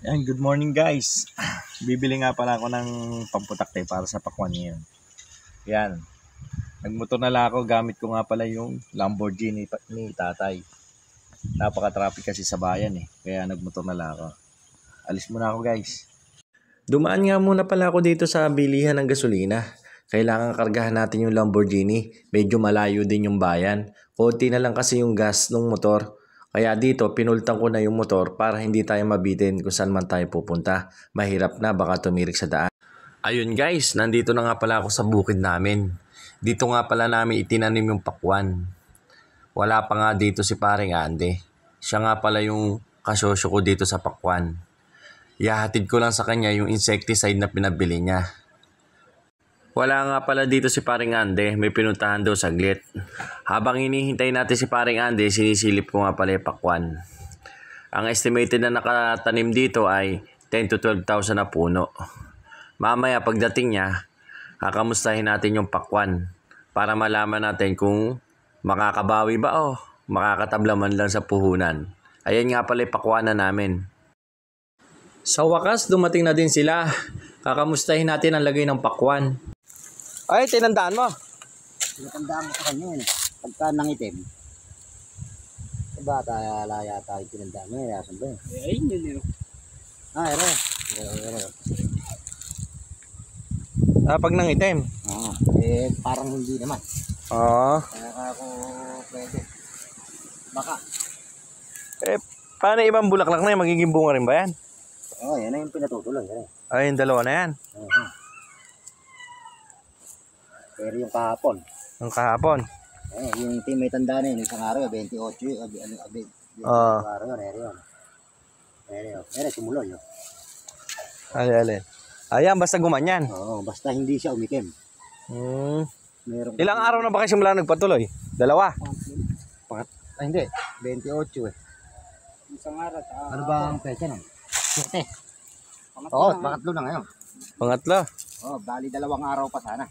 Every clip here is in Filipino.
Yan, good morning guys. Bibili nga pala ako ng pamputakte para sa pakwan ngayon. Yan. Nagmotor na lang ako, gamit ko nga pala yung Lamborghini ni tatay. Napaka-traffic kasi sa bayan kaya nagmotor na lang ako. Alis muna ako guys. Dumaan nga muna pala ako dito sa bilihan ng gasolina. Kailangan kargahan natin yung Lamborghini. Medyo malayo din yung bayan. Konti na lang kasi yung gas ng motor. Kaya dito, pinultang ko na yung motor para hindi tayo mabitin kung saan man tayo pupunta. Mahirap na, baka tumirik sa daan. Ayun guys, nandito na nga pala ako sa bukid namin. Dito nga pala namin itinanim yung pakwan. Wala pa nga dito si paring Ande. Siya nga pala yung kasosyo ko dito sa pakwan. Ihahatid ko lang sa kanya yung insecticide na pinabili niya. Wala nga pala dito si paring Ande, may pinuntahan daw saglit. Habang hinihintay natin si paring Ande, sinisilip ko nga pala yung pakwan. Ang estimated na nakatanim dito ay 10 to 12,000 na puno. Mamaya pagdating niya, kakamustahin natin yung pakwan para malaman natin kung makakabawi ba o makakatablaman lang sa puhunan. Ayan nga pala yung pakwanan namin. Sa wakas, dumating na din sila. Kakamustahin natin ang lagay ng pakwan. Ay, tinandaan mo. Tinandaan mo sa kanya yun. Pagka nangitim. Sa bata, yata yung tinandaan mo. Yasan ba yun? Ayun yun yun. Ero. Pag nangitim? Oo. Parang hindi naman. Oo. Kaya ako pwede. Baka. Paano ibang bulaklak na yan? Magiging bunga rin ba yan? Oo, yan na yung pinatutulan. Ay, yung dalawa na yan. Pero yung kahapon. Yung kahapon. Yung may tanda na yun. Isang araw, 28. Yung araw yun. Ere, sumuloy yun. Alin. Ayan, basta gumanyan. Oo, basta hindi siya umitim. Merong ilang araw na ba kayo simula nagpatuloy? Dalawa? Hindi, 28 Isang araw. Ano ba ang pecha nun? 7. Oo, pangatlo na ngayon. Pangatlo. Oo, bali 2 araw pa sana.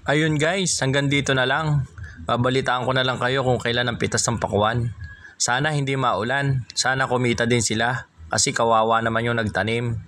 Ayun guys, hanggang dito na lang. Babalitaan ko na lang kayo kung kailan ang pitas ng pakwan. Sana hindi maulan. Sana kumita din sila. Kasi kawawa naman yung nagtanim.